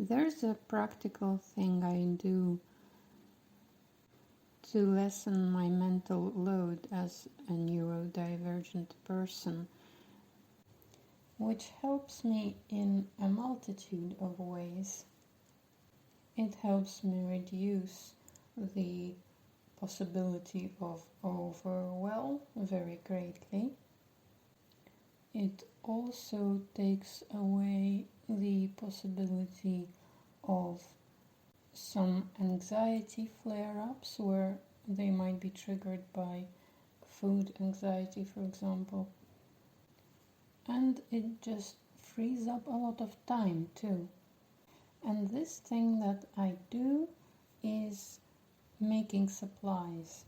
There's a practical thing I do to lessen my mental load as a neurodivergent person, which helps me in a multitude of ways. It helps me reduce the possibility of overwhelm very greatly. It also takes away the possibility of some anxiety flare-ups where they might be triggered by food anxiety, for example. And it just frees up a lot of time too. And this thing that I do is making supplies.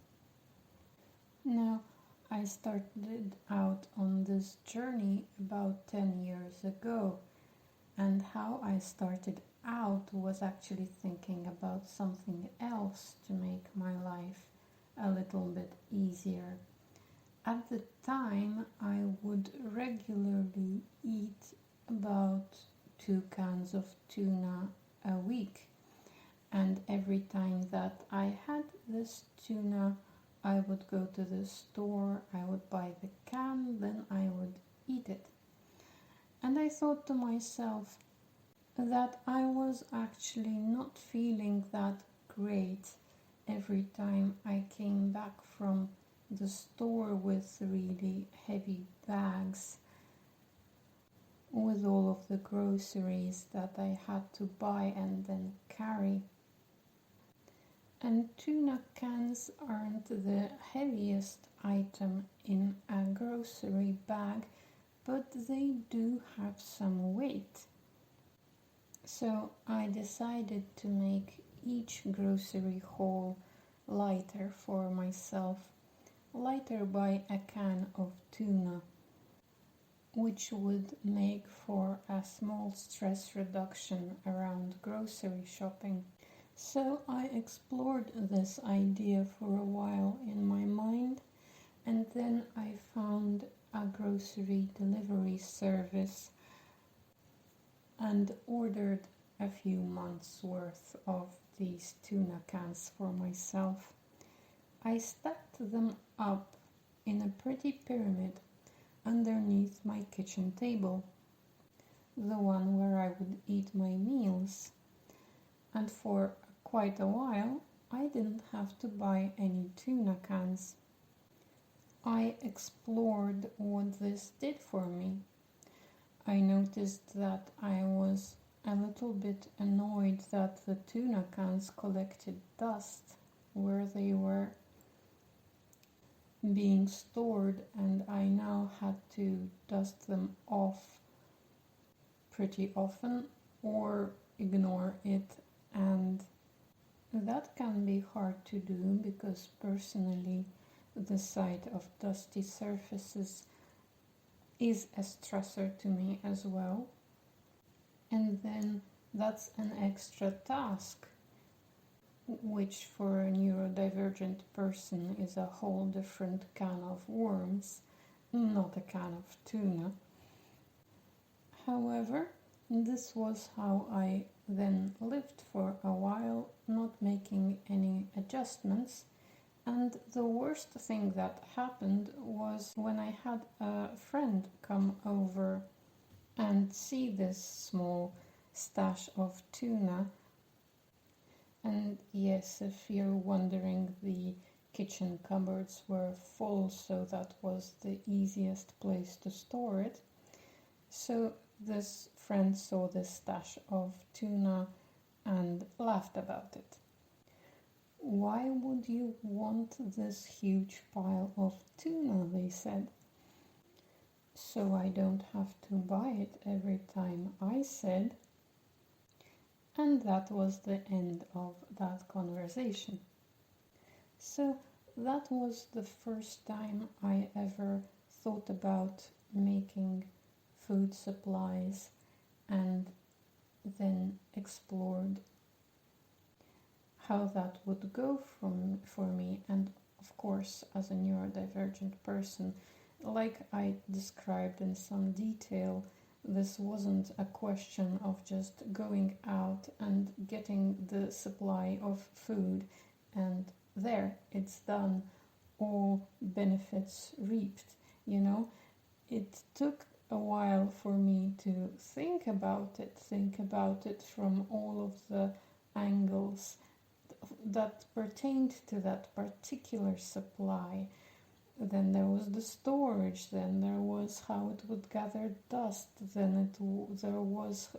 Now, I started out on this journey about 10 years ago, and how I started out was actually thinking about something else to make my life a little bit easier. At the time, I would regularly eat about 2 cans of tuna a week, and every time that I had this tuna, I would go to the store, I would buy the can, then I would eat it. And I thought to myself that I was actually not feeling that great every time I came back from the store with really heavy bags with all of the groceries that I had to buy and then carry. And tuna cans aren't the heaviest item in a grocery bag, but they do have some weight. So I decided to make each grocery haul lighter for myself, lighter by a can of tuna, which would make for a small stress reduction around grocery shopping. So I explored this idea for a while in my mind, and then I found a grocery delivery service and ordered a few months worth of these tuna cans for myself. I stacked them up in a pretty pyramid underneath my kitchen table, the one where I would eat my meals. And for quite a while, I didn't have to buy any tuna cans. I explored what this did for me. I noticed that I was a little bit annoyed that the tuna cans collected dust where they were being stored, and I now had to dust them off pretty often or ignore it, and that can be hard to do because personally the sight of dusty surfaces is a stressor to me as well. And then that's an extra task, which for a neurodivergent person is a whole different can of worms, not a can of tuna. However, this was how I then lived for a while, not making any adjustments. And the worst thing that happened was when I had a friend come over and see this small stash of tuna. And yes, if you're wondering, the kitchen cupboards were full, so that was the easiest place to store it. So this friend saw this stash of tuna and laughed about it. "Why would you want this huge pile of tuna?" they said. "So I don't have to buy it every time," I said. And that was the end of that conversation. So that was the first time I ever thought about making food supplies, and then explored how that would go for me. And of course, as a neurodivergent person, like I described in some detail, This wasn't a question of just going out and getting the supply of food and there, it's done, all benefits reaped, you know. It took a while for me to think about it from all of the angles that pertained to that particular supply. Then there was the storage, then there was how it would gather dust, then there was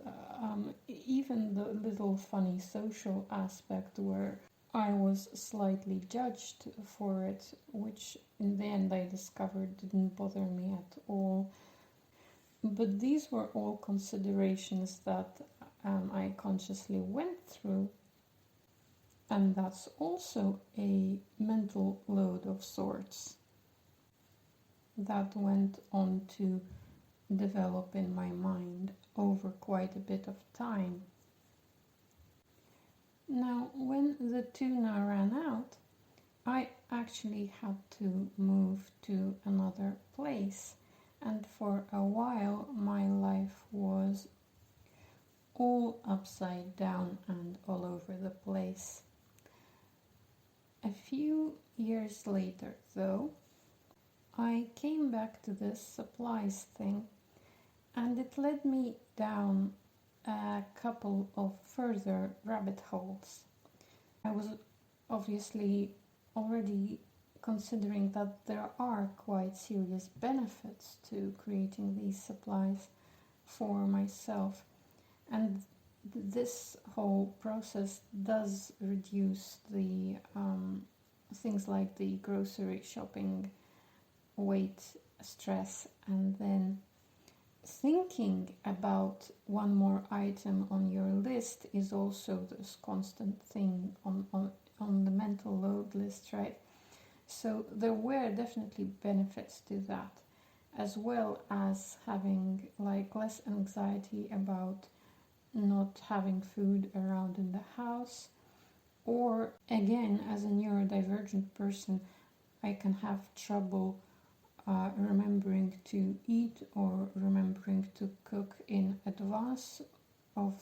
even the little funny social aspect where I was slightly judged for it, which in the end I discovered didn't bother me at all. But these were all considerations that I consciously went through, and that's also a mental load of sorts that went on to develop in my mind over quite a bit of time. Now, when the tuna ran out, I actually had to move to another place, and for a while my life was all upside down and all over the place. A few years later, though, I came back to this supplies thing, and it led me down a couple of further rabbit holes. I was obviously already considering that there are quite serious benefits to creating these supplies for myself, and this whole process does reduce the things like the grocery shopping weight, stress, and then thinking about one more item on your list is also this constant thing on the mental load list, right? So there were definitely benefits to that, as well as having like less anxiety about not having food around in the house. Or again, as a neurodivergent person, I can have trouble remembering to eat or remembering to cook in advance of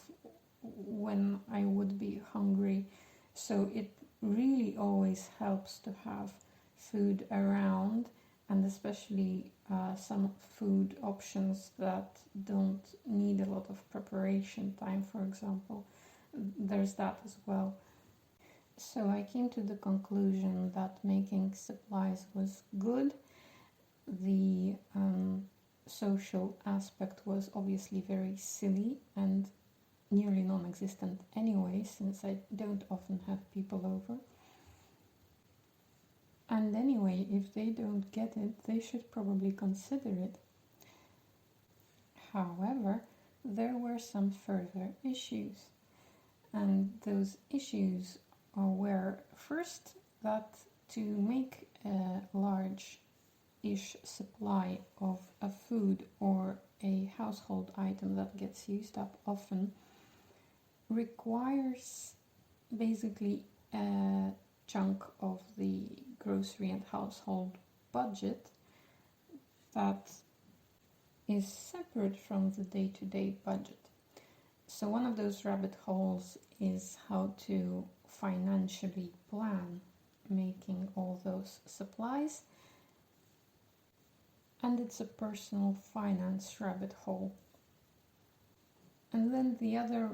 when I would be hungry. So it really always helps to have food around, and especially some food options that don't need a lot of preparation time, for example. There's that as well. So I came to the conclusion that making supplies was good. The social aspect was obviously very silly and nearly non-existent anyway, since I don't often have people over. And anyway, if they don't get it, they should probably consider it. However, there were some further issues, and those issues were first that to make a large-ish supply of a food or a household item that gets used up often requires basically a chunk of the grocery and household budget that is separate from the day-to-day budget. So one of those rabbit holes is how to financially plan making all those supplies, and it's a personal finance rabbit hole. And then the other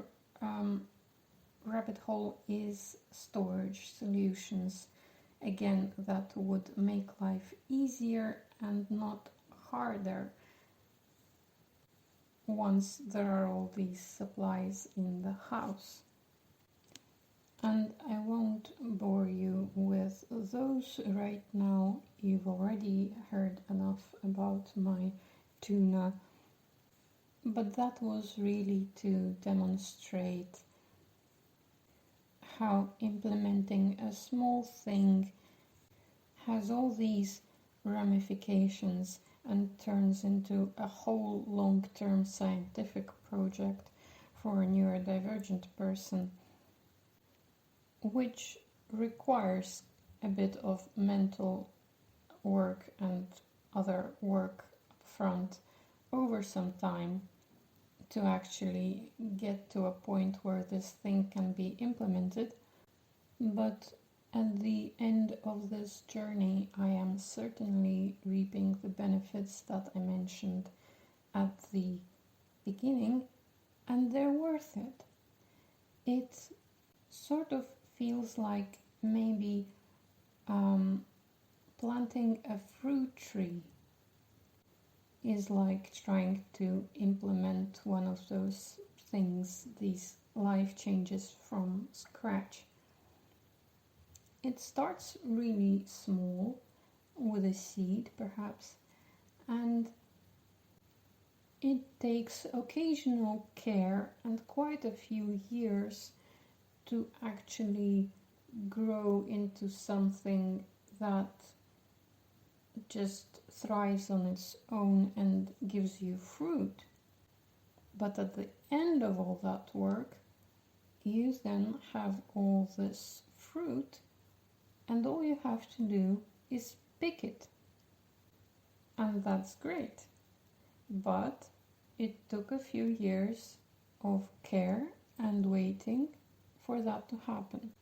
rabbit hole is storage solutions, again, that would make life easier and not harder once there are all these supplies in the house. And I won't bore you with those right now. You've already heard enough about my tuna. But that was really to demonstrate how implementing a small thing has all these ramifications and turns into a whole long-term scientific project for a neurodivergent person, which requires a bit of mental work and other work up front over some time. to actually get to a point where this thing can be implemented. But at the end of this journey, I am certainly reaping the benefits that I mentioned at the beginning, and they're worth it. It sort of feels like maybe planting a fruit tree is like trying to implement one of those things, these life changes from scratch. It starts really small, with a seed perhaps, and it takes occasional care and quite a few years to actually grow into something that just thrives on its own and gives you fruit. But at the end of all that work, you then have all this fruit, and all you have to do is pick it. And that's great. But it took a few years of care and waiting for that to happen.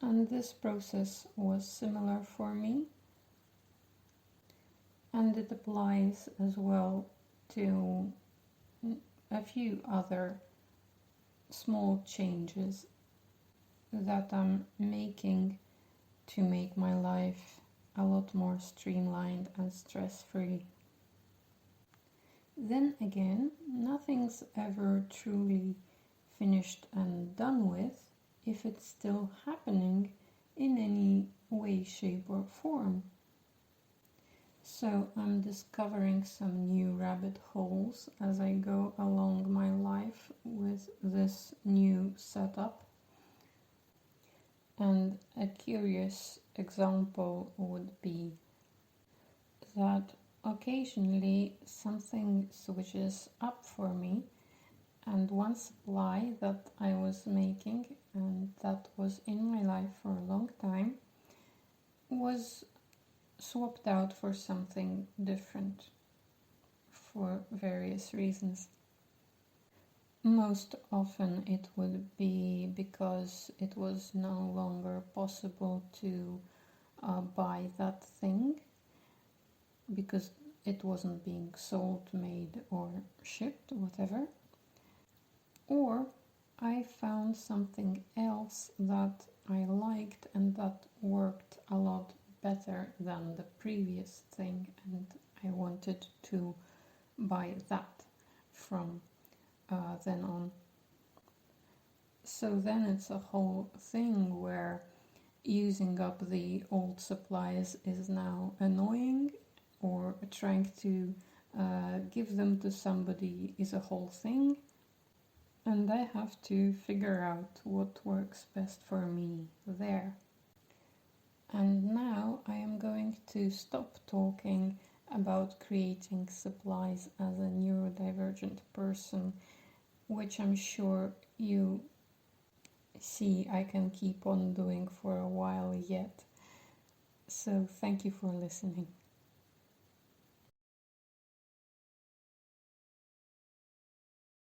And this process was similar for me. And it applies as well to a few other small changes that I'm making to make my life a lot more streamlined and stress-free. Then again, nothing's ever truly finished and done with if it's still happening in any way, shape or form. So I'm discovering some new rabbit holes as I go along my life with this new setup. And a curious example would be that occasionally something switches up for me, and one supply that I was making and that was in my life for a long time was swapped out for something different for various reasons. Most often it would be because it was no longer possible to buy that thing because it wasn't being sold, made or shipped, whatever. Or I found something else that I liked and that worked a lot better than the previous thing, and I wanted to buy that from then on. So then it's a whole thing where using up the old supplies is now annoying, or trying to give them to somebody is a whole thing, and I have to figure out what works best for me there. And now I am going to stop talking about creating supplies as a neurodivergent person, which I'm sure you see I can keep on doing for a while yet. So thank you for listening.